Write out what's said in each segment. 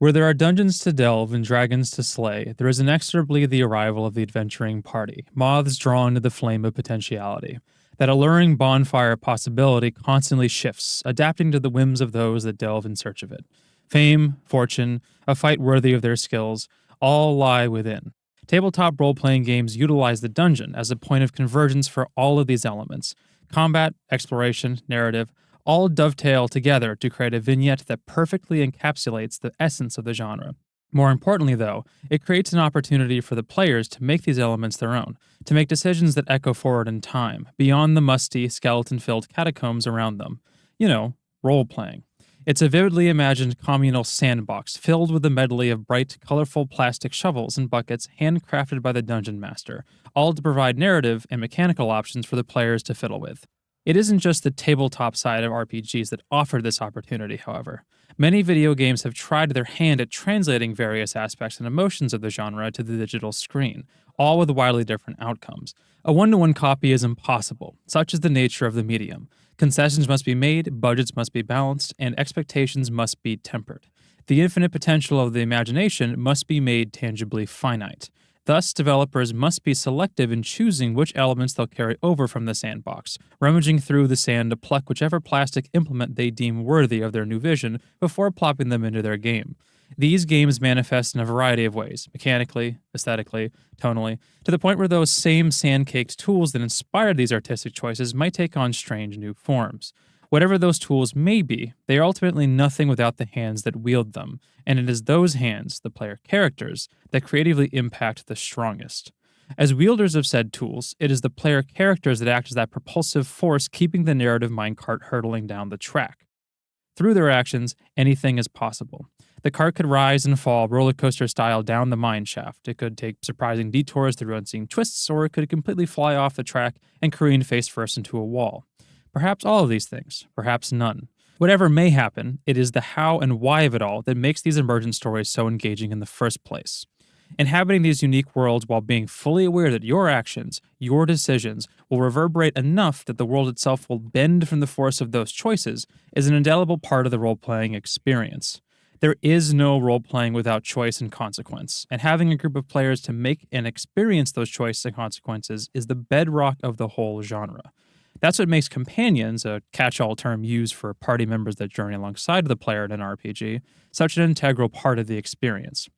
Where there are dungeons to delve and dragons to slay, there is inexorably the arrival of the adventuring party, moths drawn to the flame of potentiality. That alluring bonfire possibility constantly shifts, adapting to the whims of those that delve in search of it. Fame, fortune, a fight worthy of their skills, all lie within. Tabletop role playing games utilize the dungeon as a point of convergence for all of these elements. Combat, exploration, narrative, all dovetail together to create a vignette that perfectly encapsulates the essence of the genre. More importantly, though, it creates an opportunity for the players to make these elements their own, to make decisions that echo forward in time, beyond the musty, skeleton filled catacombs around them. You know, role playing. It's a vividly imagined communal sandbox filled with a medley of bright, colorful plastic shovels and buckets handcrafted by the dungeon master, all to provide narrative and mechanical options for the players to fiddle with. It isn't just the tabletop side of RPGs that offer this opportunity, however. Many video games have tried their hand at translating various aspects and emotions of the genre to the digital screen, all with wildly different outcomes. A one-to-one copy is impossible, such is the nature of the medium. Concessions must be made, budgets must be balanced, and expectations must be tempered. The infinite potential of the imagination must be made tangibly finite. Thus, developers must be selective in choosing which elements they'll carry over from the sandbox, rummaging through the sand to pluck whichever plastic implement they deem worthy of their new vision before plopping them into their game. These games manifest in a variety of ways, mechanically, aesthetically, tonally, to the point where those same sand-caked tools that inspired these artistic choices might take on strange new forms. Whatever those tools may be, they are ultimately nothing without the hands that wield them, and it is those hands, the player characters, that creatively impact the strongest. As wielders of said tools, it is the player characters that act as that propulsive force keeping the narrative minecart hurtling down the track. Through their actions, anything is possible. The cart could rise and fall roller coaster style down the mine shaft. It could take surprising detours through unseen twists, or it could completely fly off the track and careen face first into a wall. Perhaps all of these things, perhaps none. Whatever may happen, it is the how and why of it all that makes these emergent stories so engaging in the first place. Inhabiting these unique worlds while being fully aware that your actions, your decisions, will reverberate enough that the world itself will bend from the force of those choices is an indelible part of the role-playing experience. There is no role-playing without choice and consequence, and having a group of players to make and experience those choices and consequences is the bedrock of the whole genre. That's what makes companions, a catch-all term used for party members that journey alongside the player in an RPG, such an integral part of the experience.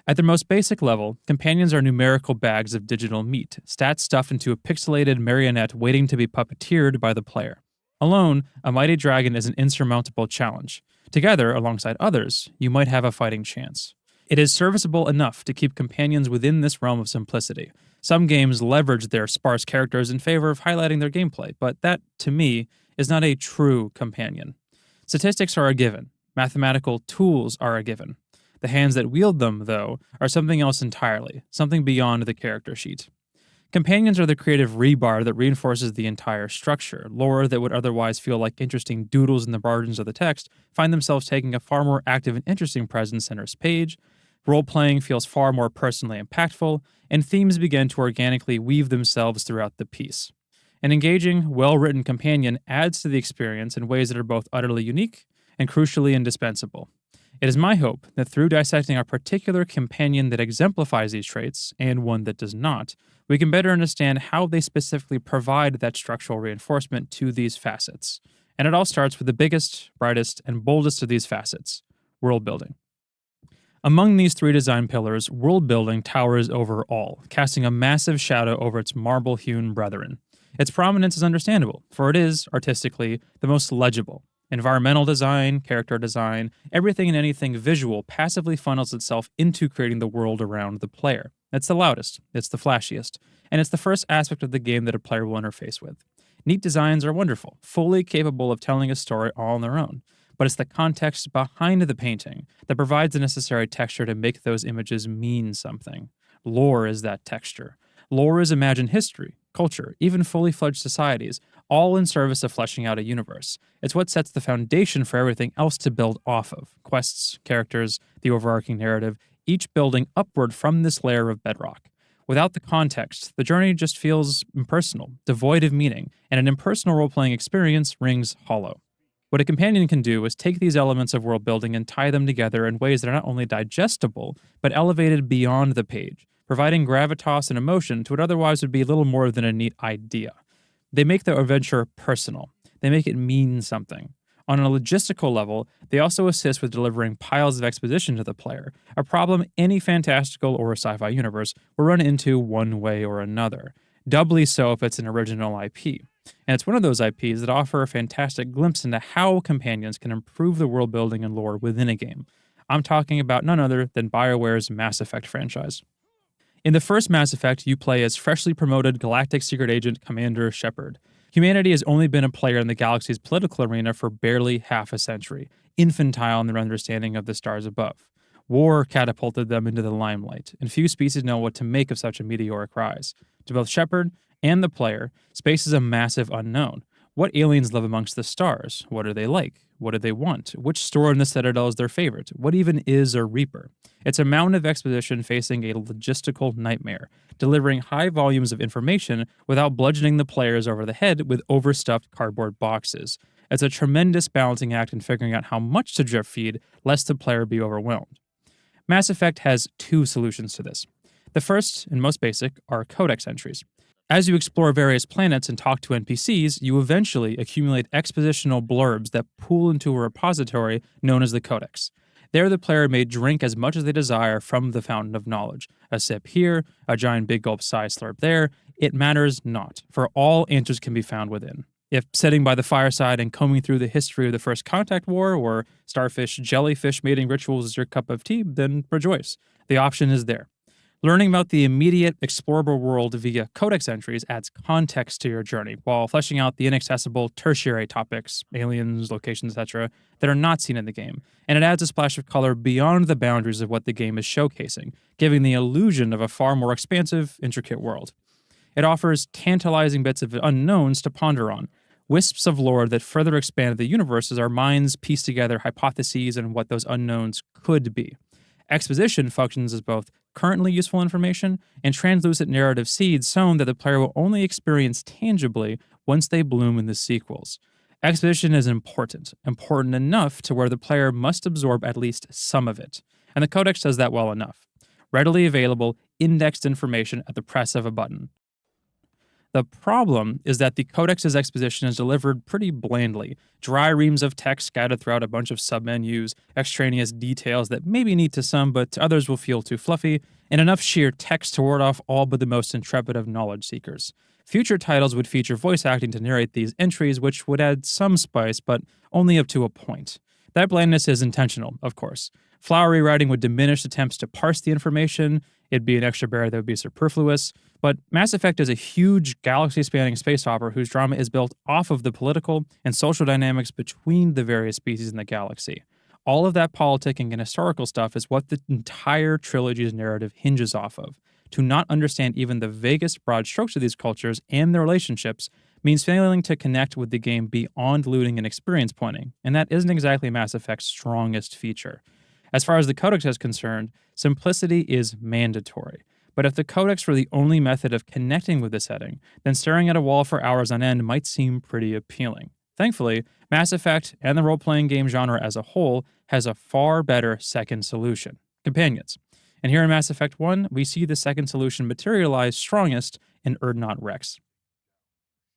At their most basic level, companions are numerical bags of digital meat, stats stuffed into a pixelated marionette waiting to be puppeteered by the player. Alone, a mighty dragon is an insurmountable challenge. Together, alongside others, you might have a fighting chance. It is serviceable enough to keep companions within this realm of simplicity. Some games leverage their sparse characters in favor of highlighting their gameplay, but that, to me, is not a true companion. Statistics are a given. Mathematical tools are a given. The hands that wield them, though, are something else entirely, something beyond the character sheet. Companions are the creative rebar that reinforces the entire structure. Lore that would otherwise feel like interesting doodles in the margins of the text find themselves taking a far more active and interesting presence center page. Role-playing feels far more personally impactful, and themes begin to organically weave themselves throughout the piece. An engaging, well-written companion adds to the experience in ways that are both utterly unique and crucially indispensable. It is my hope that through dissecting a particular companion that exemplifies these traits, and one that does not, we can better understand how they specifically provide that structural reinforcement to these facets. And it all starts with the biggest, brightest, and boldest of these facets, world building. Among these three design pillars, world building towers over all, casting a massive shadow over its marble-hewn brethren. Its prominence is understandable, for it is, artistically, the most legible. Environmental design, character design, everything and anything visual passively funnels itself into creating the world around the player. It's the loudest, it's the flashiest, and it's the first aspect of the game that a player will interface with. Neat designs are wonderful, fully capable of telling a story all on their own, but it's the context behind the painting that provides the necessary texture to make those images mean something. Lore is that texture. Lore is imagined history, culture, even fully fledged societies, all in service of fleshing out a universe. It's what sets the foundation for everything else to build off of. Quests, characters, the overarching narrative, each building upward from this layer of bedrock. Without the context, the journey just feels impersonal, devoid of meaning, and an impersonal role-playing experience rings hollow. What a companion can do is take these elements of world building and tie them together in ways that are not only digestible, but elevated beyond the page, providing gravitas and emotion to what otherwise would be little more than a neat idea. They make the adventure personal. They make it mean something. On a logistical level, they also assist with delivering piles of exposition to the player, a problem any fantastical or sci-fi universe will run into one way or another. Doubly so if it's an original IP. And it's one of those IPs that offer a fantastic glimpse into how companions can improve the world building and lore within a game. I'm talking about none other than BioWare's Mass Effect franchise. In the first Mass Effect, you play as freshly promoted Galactic Secret Agent Commander Shepard. Humanity has only been a player in the galaxy's political arena for barely half a century, infantile in their understanding of the stars above. War catapulted them into the limelight, and few species know what to make of such a meteoric rise. To both Shepard and the player, space is a massive unknown. What aliens live amongst the stars? What are they like? What do they want? Which store in the Citadel is their favorite? What even is a Reaper? It's a mountain of exposition facing a logistical nightmare, delivering high volumes of information without bludgeoning the players over the head with overstuffed cardboard boxes. It's a tremendous balancing act in figuring out how much to drip feed, lest the player be overwhelmed. Mass Effect has two solutions to this. The first, and most basic, are codex entries. As you explore various planets and talk to NPCs, you eventually accumulate expositional blurbs that pool into a repository known as the Codex. There, the player may drink as much as they desire from the fountain of knowledge. A sip here, a giant big gulp size slurp there. It matters not, for all answers can be found within. If sitting by the fireside and combing through the history of the First Contact War or starfish jellyfish mating rituals is your cup of tea, then rejoice. The option is there. Learning about the immediate explorable world via codex entries adds context to your journey, while fleshing out the inaccessible tertiary topics, aliens, locations, etc., that are not seen in the game, and it adds a splash of color beyond the boundaries of what the game is showcasing, giving the illusion of a far more expansive, intricate world. It offers tantalizing bits of unknowns to ponder on, wisps of lore that further expand the universe as our minds piece together hypotheses and what those unknowns could be. Exposition functions as both currently useful information and translucent narrative seeds sown that the player will only experience tangibly once they bloom in the sequels. Exposition is important enough to where the player must absorb at least some of it, and the Codex does that well enough. Readily available, indexed information at the press of a button. The problem is that the Codex's exposition is delivered pretty blandly. Dry reams of text scattered throughout a bunch of submenus, extraneous details that maybe neat to some but to others will feel too fluffy, and enough sheer text to ward off all but the most intrepid of knowledge seekers. Future titles would feature voice acting to narrate these entries, which would add some spice, but only up to a point. That blandness is intentional, of course. Flowery writing would diminish attempts to parse the information, it'd be an extra barrier that would be superfluous, but Mass Effect is a huge galaxy-spanning space opera whose drama is built off of the political and social dynamics between the various species in the galaxy. All of that politicking and historical stuff is what the entire trilogy's narrative hinges off of. To not understand even the vaguest broad strokes of these cultures and their relationships means failing to connect with the game beyond looting and experience pointing, and that isn't exactly Mass Effect's strongest feature. As far as the Codex is concerned, simplicity is mandatory. But if the Codex were the only method of connecting with the setting, then staring at a wall for hours on end might seem pretty appealing. Thankfully, Mass Effect and the role-playing game genre as a whole has a far better second solution: companions. And here in Mass Effect 1, we see the second solution materialize strongest in Urdnot Rex.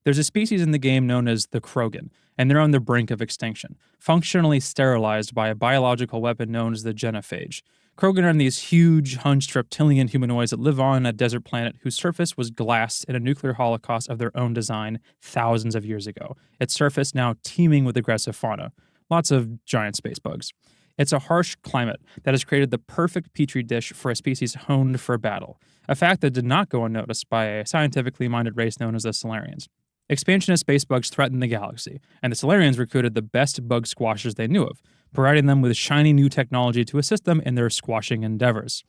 There's a species in the game known as the Krogan, and they're on the brink of extinction, functionally sterilized by a biological weapon known as the genophage. Krogan are these huge, hunched reptilian humanoids that live on a desert planet whose surface was glassed in a nuclear holocaust of their own design thousands of years ago, its surface now teeming with aggressive fauna. Lots of giant space bugs. It's a harsh climate that has created the perfect petri dish for a species honed for battle, a fact that did not go unnoticed by a scientifically minded race known as the Solarians. Expansionist space bugs threatened the galaxy, and the Solarians recruited the best bug squashers they knew of, providing them with shiny new technology to assist them in their squashing endeavors.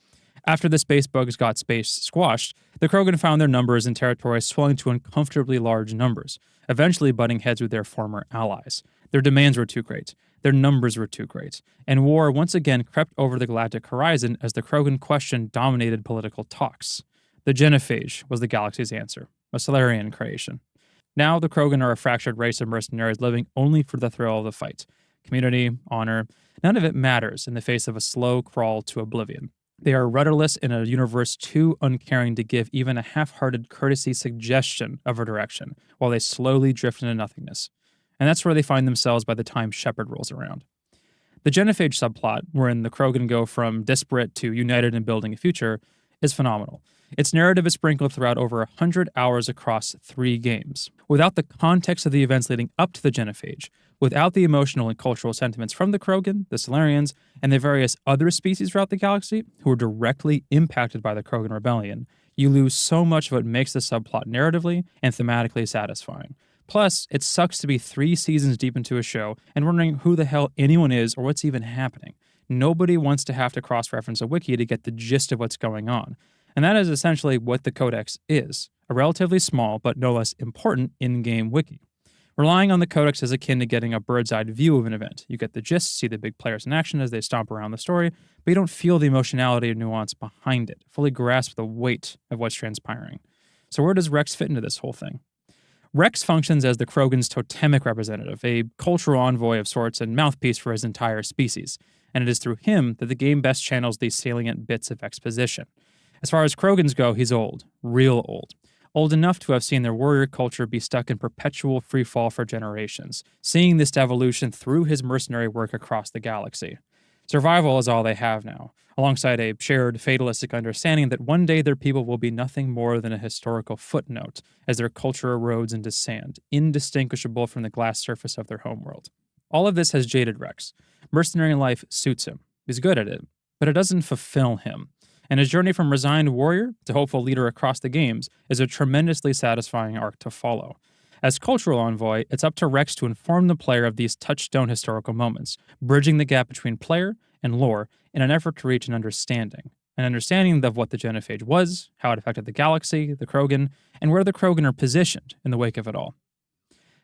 After the space bugs got space squashed, the Krogan found their numbers and territories swelling to uncomfortably large numbers, eventually butting heads with their former allies. Their demands were too great, their numbers were too great, and war once again crept over the galactic horizon as the Krogan question dominated political talks. The genophage was the galaxy's answer, a Solarian creation. Now, the Krogan are a fractured race of mercenaries living only for the thrill of the fight. Community, honor, none of it matters in the face of a slow crawl to oblivion. They are rudderless in a universe too uncaring to give even a half-hearted courtesy suggestion of a direction, while they slowly drift into nothingness. And that's where they find themselves by the time Shepard rolls around. The Genophage subplot, wherein the Krogan go from disparate to united in building a future, is phenomenal. Its narrative is sprinkled throughout over 100 hours across 3 games. Without the context of the events leading up to the Genophage, without the emotional and cultural sentiments from the Krogan, the Solarians, and the various other species throughout the galaxy who are directly impacted by the Krogan rebellion, you lose so much of what makes the subplot narratively and thematically satisfying. Plus, it sucks to be 3 seasons deep into a show and wondering who the hell anyone is or what's even happening. Nobody wants to have to cross-reference a wiki to get the gist of what's going on. And that is essentially what the Codex is, a relatively small but no less important in-game wiki. Relying on the Codex is akin to getting a bird's-eye view of an event. You get the gist, see the big players in action as they stomp around the story, but you don't feel the emotionality or nuance behind it, fully grasp the weight of what's transpiring. So where does Rex fit into this whole thing? Rex functions as the Krogan's totemic representative, a cultural envoy of sorts and mouthpiece for his entire species, and it is through him that the game best channels these salient bits of exposition. As far as Krogans go, he's old, real old. Old enough to have seen their warrior culture be stuck in perpetual free fall for generations, seeing this evolution through his mercenary work across the galaxy. Survival is all they have now, alongside a shared fatalistic understanding that one day their people will be nothing more than a historical footnote as their culture erodes into sand, indistinguishable from the glass surface of their homeworld. All of this has jaded Rex. Mercenary life suits him. He's good at it, but it doesn't fulfill him. And his journey from resigned warrior to hopeful leader across the games is a tremendously satisfying arc to follow. As cultural envoy, it's up to Rex to inform the player of these touchstone historical moments, bridging the gap between player and lore in an effort to reach an understanding of what the Genophage was, how it affected the galaxy, the Krogan, and where the Krogan are positioned in the wake of it all.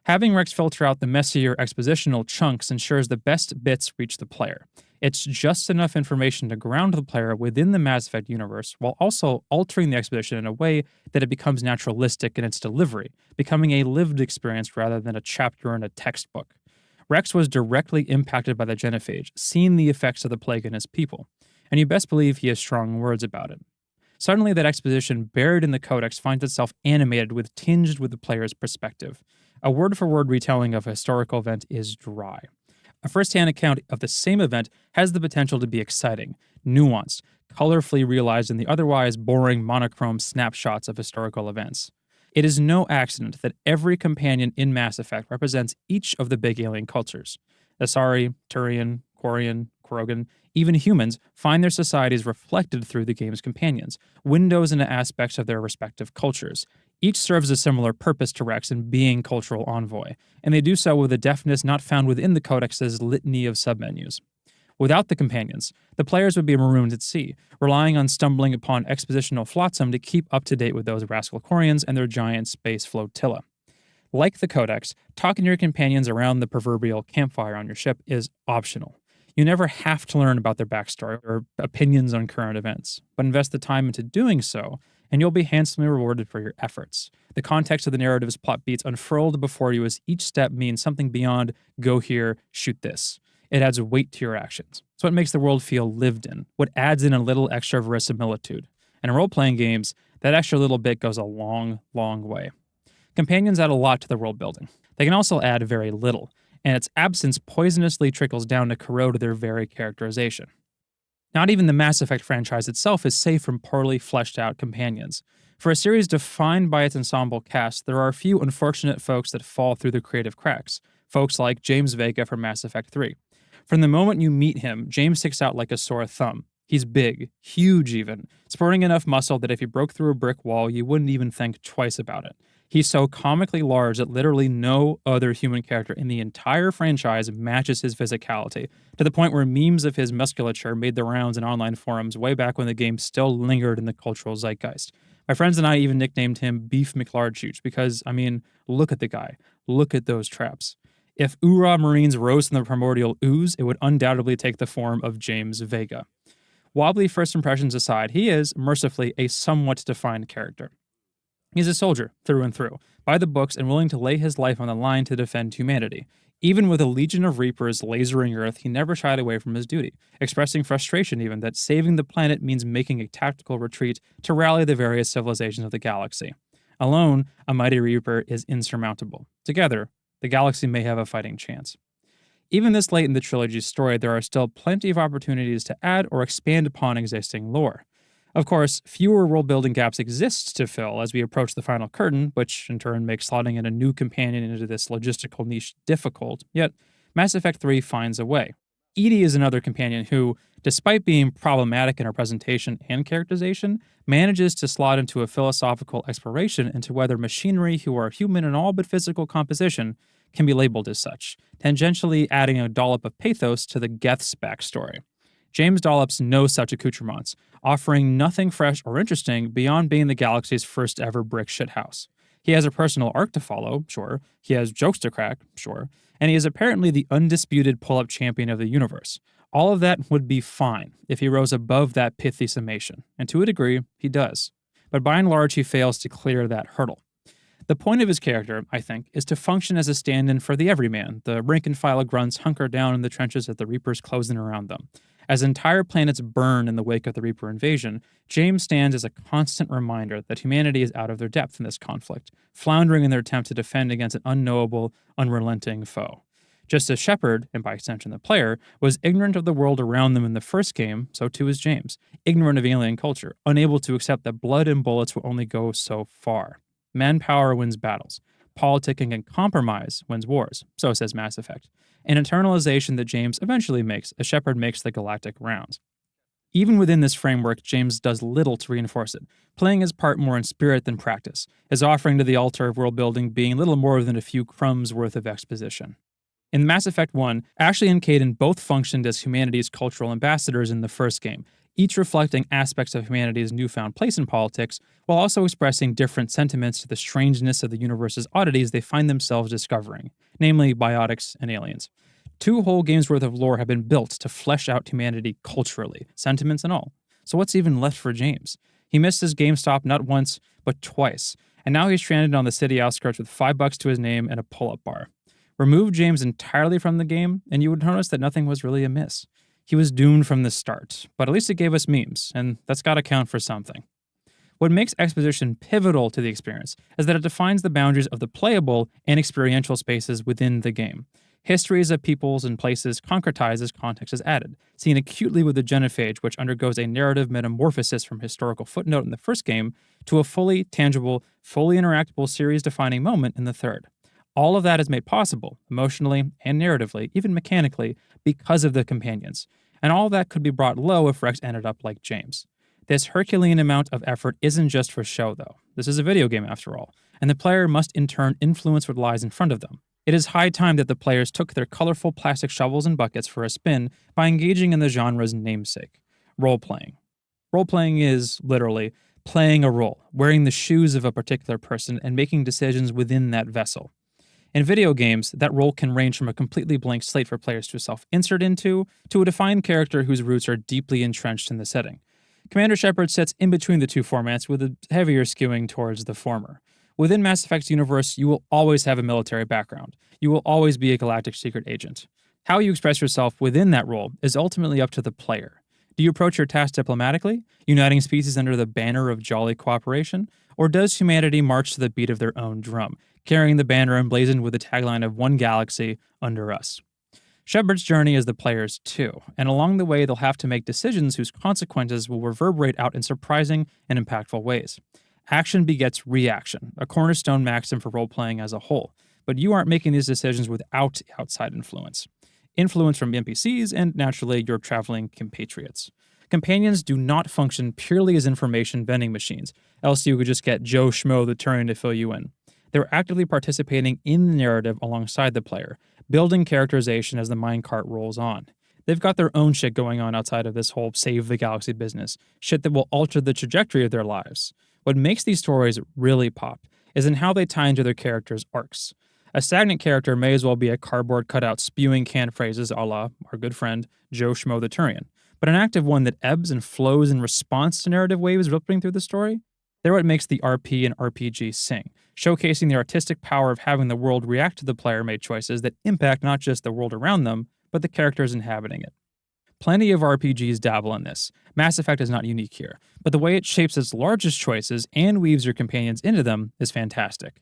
Having Rex filter out the messier expositional chunks ensures the best bits reach the player. It's just enough information to ground the player within the Mass Effect universe while also altering the exposition in a way that it becomes naturalistic in its delivery, becoming a lived experience rather than a chapter in a textbook. Rex was directly impacted by the Genophage, seeing the effects of the plague in his people, and you best believe he has strong words about it. Suddenly, that exposition buried in the Codex finds itself animated tinged with the player's perspective. A word-for-word retelling of a historical event is dry. A first-hand account of the same event has the potential to be exciting, nuanced, colorfully realized in the otherwise boring monochrome snapshots of historical events. It is no accident that every companion in Mass Effect represents each of the big alien cultures. Asari, Turian, Quarian, Krogan, even humans find their societies reflected through the game's companions, windows into aspects of their respective cultures. Each serves a similar purpose to Rex in being cultural envoy, and they do so with a deftness not found within the Codex's litany of submenus. Without the companions, the players would be marooned at sea, relying on stumbling upon expositional flotsam to keep up to date with those rascal Quarians and their giant space flotilla. Like the Codex, talking to your companions around the proverbial campfire on your ship is optional. You never have to learn about their backstory or opinions on current events, but invest the time into doing so, and you'll be handsomely rewarded for your efforts. The context of the narrative's plot beats unfurled before you as each step means something beyond go here, shoot this. It adds weight to your actions. It's what makes the world feel lived in, what adds in a little extra verisimilitude. And in role-playing games, that extra little bit goes a long, long way. Companions add a lot to the world building. They can also add very little, and its absence poisonously trickles down to corrode their very characterization. Not even the Mass Effect franchise itself is safe from poorly fleshed out companions. For a series defined by its ensemble cast, there are a few unfortunate folks that fall through the creative cracks. Folks like James Vega from Mass Effect 3. From the moment you meet him, James sticks out like a sore thumb. He's big, huge even, sporting enough muscle that if he broke through a brick wall, you wouldn't even think twice about it. He's so comically large that literally no other human character in the entire franchise matches his physicality, to the point where memes of his musculature made the rounds in online forums way back when the game still lingered in the cultural zeitgeist. My friends and I even nicknamed him Beef McLarge because, look at the guy. Look at those traps. If Ura Marines rose from the primordial ooze, it would undoubtedly take the form of James Vega. Wobbly first impressions aside, he is, mercifully, a somewhat defined character. He's a soldier through and through, by the books and willing to lay his life on the line to defend humanity. Even with a legion of Reapers lasering Earth, he never shied away from his duty, expressing frustration even that saving the planet means making a tactical retreat to rally the various civilizations of the galaxy. Alone, a mighty Reaper is insurmountable. Together, the galaxy may have a fighting chance. Even this late in the trilogy's story, there are still plenty of opportunities to add or expand upon existing lore. Of course, fewer world-building gaps exist to fill as we approach the final curtain, which in turn makes slotting in a new companion into this logistical niche difficult, yet Mass Effect 3 finds a way. EDI is another companion who, despite being problematic in her presentation and characterization, manages to slot into a philosophical exploration into whether machinery who are human in all but physical composition can be labeled as such, tangentially adding a dollop of pathos to the Geth's backstory. James dollops no such accoutrements, offering nothing fresh or interesting beyond being the galaxy's first ever brick shithouse. He has a personal arc to follow, sure. He has jokes to crack, sure. And he is apparently the undisputed pull-up champion of the universe. All of that would be fine if he rose above that pithy summation, and to a degree, he does. But by and large, he fails to clear that hurdle. The point of his character, I think, is to function as a stand-in for the everyman, the rank-and-file grunts hunker down in the trenches as the Reapers close in around them. As entire planets burn in the wake of the Reaper invasion, James stands as a constant reminder that humanity is out of their depth in this conflict, floundering in their attempt to defend against an unknowable, unrelenting foe. Just as Shepard, and by extension the player, was ignorant of the world around them in the first game, so too is James, ignorant of alien culture, unable to accept that blood and bullets will only go so far. Manpower wins battles. Politicking and compromise wins wars, so says Mass Effect. An internalization that James eventually makes as Shepard makes the galactic rounds. Even within this framework, James does little to reinforce it, playing his part more in spirit than practice, his offering to the altar of world building being little more than a few crumbs worth of exposition. In Mass Effect 1, Ashley and Kaidan both functioned as humanity's cultural ambassadors in the first game, each reflecting aspects of humanity's newfound place in politics, while also expressing different sentiments to the strangeness of the universe's oddities they find themselves discovering, namely biotics and aliens. 2 whole games worth of lore have been built to flesh out humanity culturally, sentiments and all. So what's even left for James? He missed his GameStop not once, but twice, and now he's stranded on the city outskirts with $5 to his name and a pull-up bar. Remove James entirely from the game, and you would notice that nothing was really amiss. He was doomed from the start, but at least it gave us memes, and that's gotta count for something. What makes exposition pivotal to the experience is that it defines the boundaries of the playable and experiential spaces within the game. Histories of peoples and places concretize as context is added, seen acutely with the genophage, which undergoes a narrative metamorphosis from historical footnote in the first game to a fully tangible, fully interactable series-defining moment in the third. All of that is made possible, emotionally and narratively, even mechanically, because of the companions. And all of that could be brought low if Rex ended up like James. This Herculean amount of effort isn't just for show, though. This is a video game, after all, and the player must in turn influence what lies in front of them. It is high time that the players took their colorful plastic shovels and buckets for a spin by engaging in the genre's namesake, role-playing. Role-playing is, literally, playing a role, wearing the shoes of a particular person and making decisions within that vessel. In video games, that role can range from a completely blank slate for players to self-insert into, to a defined character whose roots are deeply entrenched in the setting. Commander Shepard sits in between the two formats with a heavier skewing towards the former. Within Mass Effect's universe, you will always have a military background. You will always be a galactic secret agent. How you express yourself within that role is ultimately up to the player. Do you approach your task diplomatically, uniting species under the banner of jolly cooperation? Or does humanity march to the beat of their own drum, carrying the banner emblazoned with the tagline of "One Galaxy under us"? Shepard's journey is the player's too, and along the way they'll have to make decisions whose consequences will reverberate out in surprising and impactful ways. Action begets reaction, a cornerstone maxim for role-playing as a whole, but you aren't making these decisions without outside influence. Influence from NPCs and, naturally, your traveling compatriots. Companions do not function purely as information vending machines, else you could just get Joe Schmo the Turian to fill you in. They're actively participating in the narrative alongside the player, building characterization as the minecart rolls on. They've got their own shit going on outside of this whole save the galaxy business, shit that will alter the trajectory of their lives. What makes these stories really pop is in how they tie into their characters' arcs. A stagnant character may as well be a cardboard cutout spewing canned phrases a la our good friend Joe Schmo the Turian, but an active one that ebbs and flows in response to narrative waves rippling through the story, They're what makes the RP and RPG sing, showcasing the artistic power of having the world react to the player-made choices that impact not just the world around them, but the characters inhabiting it. Plenty of RPGs dabble in this. Mass Effect is not unique here, but the way it shapes its largest choices and weaves your companions into them is fantastic.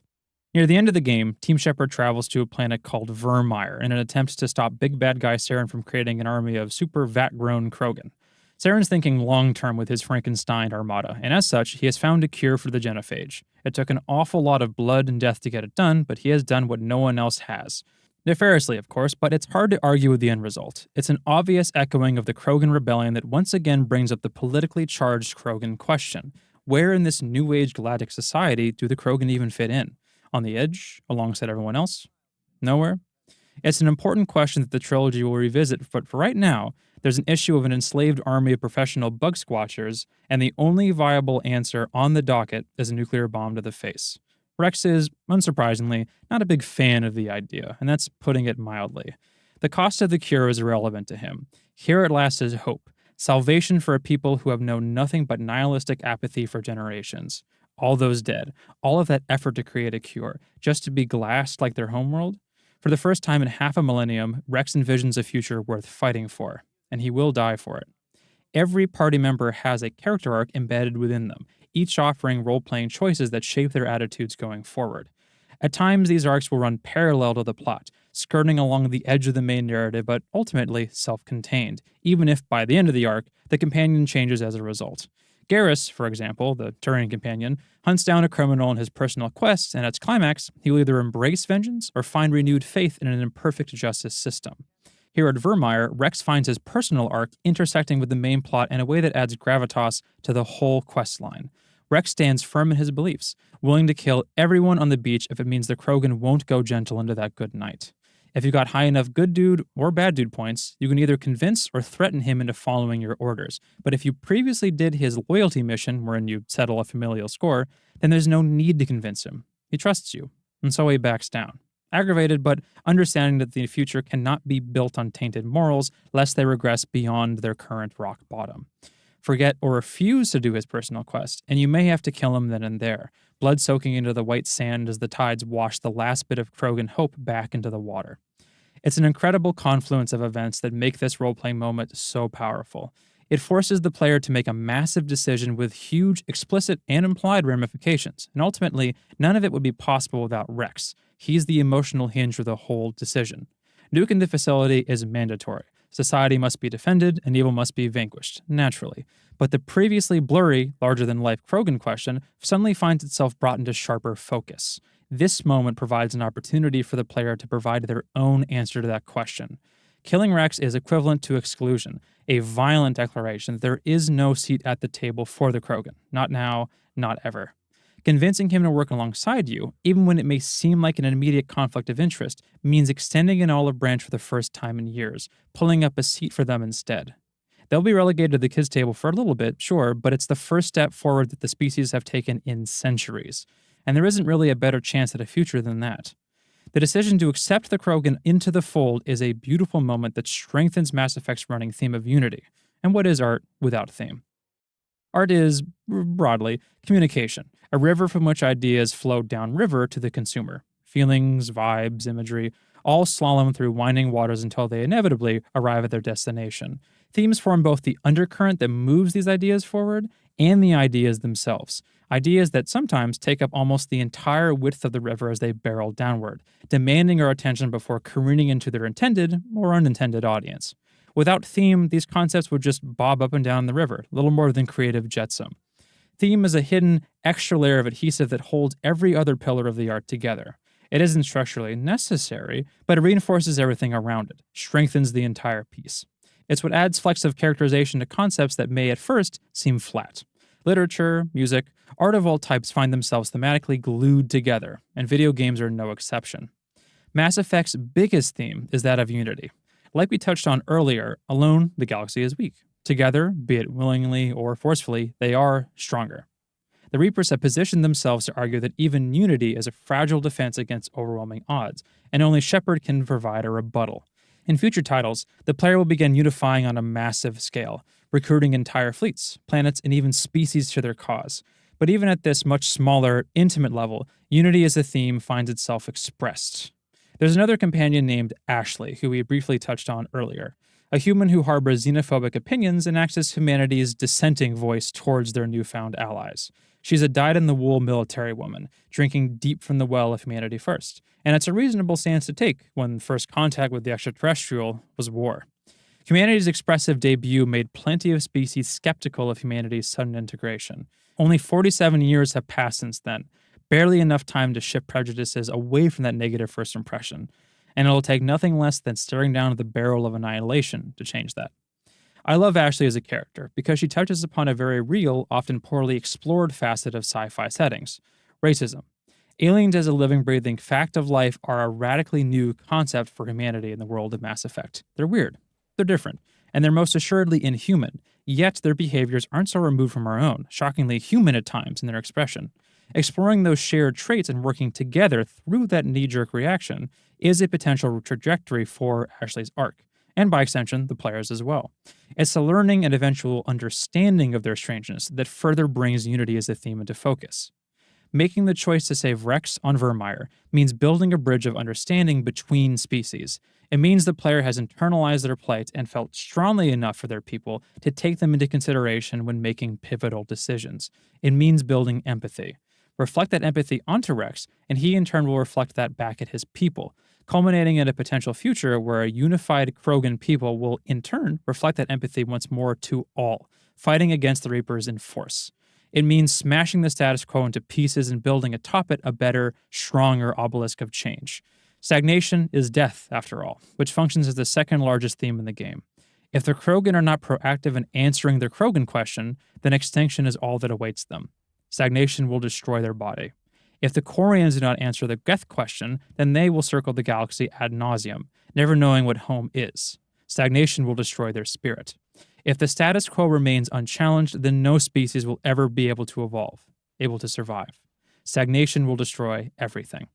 Near the end of the game, Team Shepard travels to a planet called Vermeer in an attempt to stop big bad guy Saren from creating an army of super vat-grown Krogan. Saren's thinking long-term with his Frankenstein armada, and as such, he has found a cure for the genophage. It took an awful lot of blood and death to get it done, but he has done what no one else has. Nefariously, of course, but it's hard to argue with the end result. It's an obvious echoing of the Krogan rebellion that once again brings up the politically charged Krogan question. Where in this New Age galactic society do the Krogan even fit in? On the edge, alongside everyone else? Nowhere? It's an important question that the trilogy will revisit, but for right now, there's an issue of an enslaved army of professional bug squatchers, and the only viable answer on the docket is a nuclear bomb to the face. Rex is, unsurprisingly, not a big fan of the idea, and that's putting it mildly. The cost of the cure is irrelevant to him. Here at last is hope, salvation for a people who have known nothing but nihilistic apathy for generations. All those dead, all of that effort to create a cure, just to be glassed like their homeworld? For the first time in half a millennium, Rex envisions a future worth fighting for, and he will die for it. Every party member has a character arc embedded within them, each offering role-playing choices that shape their attitudes going forward. At times, these arcs will run parallel to the plot, skirting along the edge of the main narrative, but ultimately self-contained, even if by the end of the arc, the companion changes as a result. Garrus, for example, the Turian companion, hunts down a criminal in his personal quest, and at its climax, he will either embrace vengeance or find renewed faith in an imperfect justice system. Here at Vermeer, Rex finds his personal arc intersecting with the main plot in a way that adds gravitas to the whole quest line. Rex stands firm in his beliefs, willing to kill everyone on the beach if it means the Krogan won't go gentle into that good night. If you got high enough good dude or bad dude points, you can either convince or threaten him into following your orders. But if you previously did his loyalty mission, wherein you settle a familial score, then there's no need to convince him. He trusts you, and so he backs down. Aggravated, but understanding that the future cannot be built on tainted morals, lest they regress beyond their current rock bottom. Forget or refuse to do his personal quest, and you may have to kill him then and there, blood soaking into the white sand as the tides wash the last bit of Krogan hope back into the water. It's an incredible confluence of events that make this role-playing moment so powerful. It forces the player to make a massive decision with huge explicit and implied ramifications, and ultimately, none of it would be possible without Rex. He's the emotional hinge for the whole decision. Nuking the facility is mandatory. Society must be defended, and evil must be vanquished, naturally. But the previously blurry, larger-than-life Krogan question suddenly finds itself brought into sharper focus. This moment provides an opportunity for the player to provide their own answer to that question. Killing Rex is equivalent to exclusion, a violent declaration that there is no seat at the table for the Krogan. Not now, not ever. Convincing him to work alongside you, even when it may seem like an immediate conflict of interest, means extending an olive branch for the first time in years, pulling up a seat for them instead. They'll be relegated to the kids' table for a little bit, sure, but it's the first step forward that the species have taken in centuries. And there isn't really a better chance at a future than that. The decision to accept the Krogan into the fold is a beautiful moment that strengthens Mass Effect's running theme of unity. And what is art without theme? Art is, broadly, communication, a river from which ideas flow downriver to the consumer. Feelings, vibes, imagery, all slalom through winding waters until they inevitably arrive at their destination. Themes form both the undercurrent that moves these ideas forward and the ideas themselves. Ideas that sometimes take up almost the entire width of the river as they barrel downward, demanding our attention before careening into their intended or unintended audience. Without theme, these concepts would just bob up and down the river, little more than creative jetsam. Theme is a hidden, extra layer of adhesive that holds every other pillar of the art together. It isn't structurally necessary, but it reinforces everything around it, strengthens the entire piece. It's what adds flex of characterization to concepts that may at first seem flat. Literature, music, art of all types find themselves thematically glued together, and video games are no exception. Mass Effect's biggest theme is that of unity. Like we touched on earlier, alone, the galaxy is weak. Together, be it willingly or forcefully, they are stronger. The Reapers have positioned themselves to argue that even unity is a fragile defense against overwhelming odds, and only Shepard can provide a rebuttal. In future titles, the player will begin unifying on a massive scale, recruiting entire fleets, planets, and even species to their cause. But even at this much smaller, intimate level, unity as a theme finds itself expressed. There's another companion named Ashley, who we briefly touched on earlier, a human who harbors xenophobic opinions and acts as humanity's dissenting voice towards their newfound allies. She's a dyed-in-the-wool military woman, drinking deep from the well of humanity first, and it's a reasonable stance to take when first contact with the extraterrestrial was war. Humanity's expressive debut made plenty of species skeptical of humanity's sudden integration. Only 47 years have passed since then, barely enough time to shift prejudices away from that negative first impression, and it'll take nothing less than staring down at the barrel of annihilation to change that. I love Ashley as a character because she touches upon a very real, often poorly explored facet of sci-fi settings: racism. Aliens as a living, breathing fact of life are a radically new concept for humanity in the world of Mass Effect. They're weird. They're different, and they're most assuredly inhuman, yet their behaviors aren't so removed from our own, shockingly human at times in their expression. Exploring those shared traits and working together through that knee-jerk reaction is a potential trajectory for Ashley's arc, and by extension, the players as well. It's the learning and eventual understanding of their strangeness that further brings unity as a theme into focus. Making the choice to save Rex on Vermeer means building a bridge of understanding between species. It means the player has internalized their plight and felt strongly enough for their people to take them into consideration when making pivotal decisions. It means building empathy. Reflect that empathy onto Rex, and he in turn will reflect that back at his people, culminating in a potential future where a unified Krogan people will in turn reflect that empathy once more to all, fighting against the Reapers in force. It means smashing the status quo into pieces and building atop it a better, stronger obelisk of change. Stagnation is death, after all, which functions as the second largest theme in the game. If the Krogan are not proactive in answering their Krogan question, then extinction is all that awaits them. Stagnation will destroy their body. If the Quarians do not answer the Geth question, then they will circle the galaxy ad nauseum, never knowing what home is. Stagnation will destroy their spirit. If the status quo remains unchallenged, then no species will ever be able to evolve, able to survive. Stagnation will destroy everything.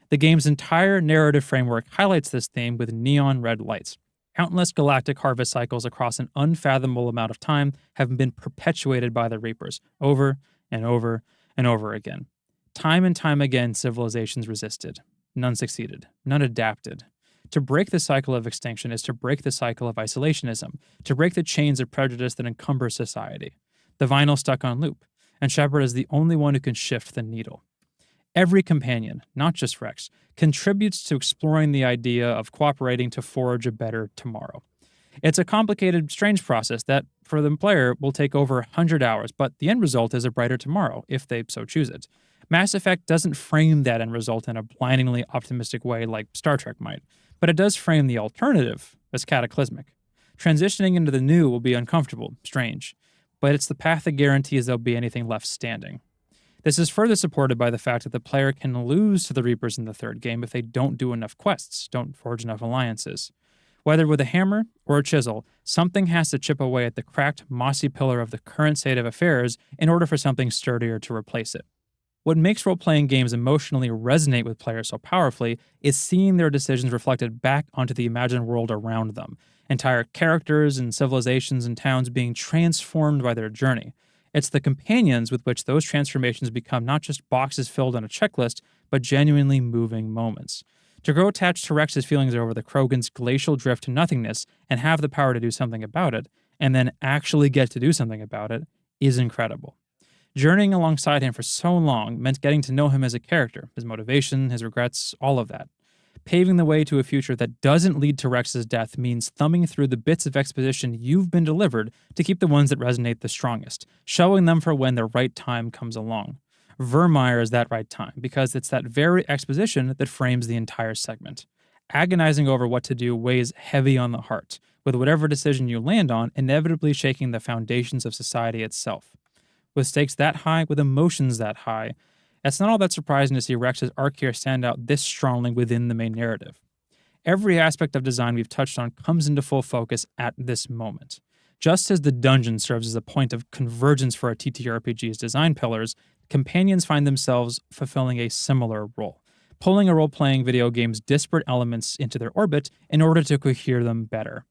The game's entire narrative framework highlights this theme with neon red lights. Countless galactic harvest cycles across an unfathomable amount of time have been perpetuated by the Reapers, over and over and over again. Time and time again, civilizations resisted. None succeeded. None adapted. To break the cycle of extinction is to break the cycle of isolationism, to break the chains of prejudice that encumber society. The vinyl stuck on loop, and Shepard is the only one who can shift the needle. Every companion, not just Rex, contributes to exploring the idea of cooperating to forge a better tomorrow. It's a complicated, strange process that, for the player, will take over 100 hours, but the end result is a brighter tomorrow, if they so choose it. Mass Effect doesn't frame that end result in a blindingly optimistic way like Star Trek might, but it does frame the alternative as cataclysmic. Transitioning into the new will be uncomfortable, strange, but it's the path that guarantees there'll be anything left standing. This is further supported by the fact that the player can lose to the Reapers in the third game if they don't do enough quests, don't forge enough alliances. Whether with a hammer or a chisel, something has to chip away at the cracked, mossy pillar of the current state of affairs in order for something sturdier to replace it. What makes role-playing games emotionally resonate with players so powerfully is seeing their decisions reflected back onto the imagined world around them, entire characters and civilizations and towns being transformed by their journey. It's the companions with which those transformations become not just boxes filled on a checklist, but genuinely moving moments. To grow attached to Rex's feelings over the Krogan's glacial drift to nothingness and have the power to do something about it, and then actually get to do something about it, is incredible. Journeying alongside him for so long meant getting to know him as a character, his motivation, his regrets, all of that. Paving the way to a future that doesn't lead to Rex's death means thumbing through the bits of exposition you've been delivered to keep the ones that resonate the strongest, showing them for when the right time comes along. Vermeer is that right time, because it's that very exposition that frames the entire segment. Agonizing over what to do weighs heavy on the heart, with whatever decision you land on inevitably shaking the foundations of society itself. With stakes that high, with emotions that high, it's not all that surprising to see Rex's arc here stand out this strongly within the main narrative. Every aspect of design we've touched on comes into full focus at this moment. Just as the dungeon serves as a point of convergence for a TTRPG's design pillars, companions find themselves fulfilling a similar role, pulling a role-playing video game's disparate elements into their orbit in order to cohere them better.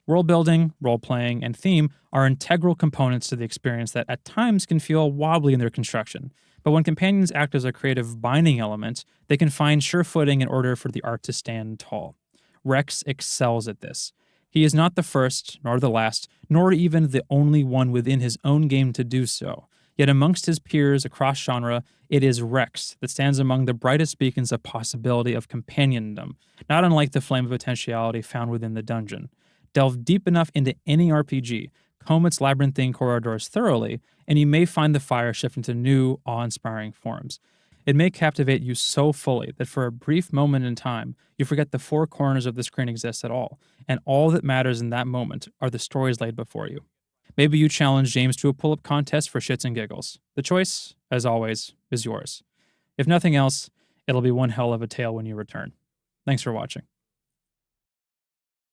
World building, role playing, and theme are integral components to the experience that at times can feel wobbly in their construction. But when companions act as a creative binding element, they can find sure footing in order for the art to stand tall. Rex excels at this. He is not the first, nor the last, nor even the only one within his own game to do so. Yet amongst his peers across genre, it is Rex that stands among the brightest beacons of possibility of companiondom, not unlike the flame of potentiality found within the dungeon. Delve deep enough into any RPG, comb its labyrinthine corridors thoroughly, and you may find the fire shift into new, awe-inspiring forms. It may captivate you so fully that for a brief moment in time, you forget the four corners of the screen exist at all, and all that matters in that moment are the stories laid before you. Maybe you challenge James to a pull-up contest for shits and giggles. The choice, as always, is yours. If nothing else, it'll be one hell of a tale when you return. Thanks for watching.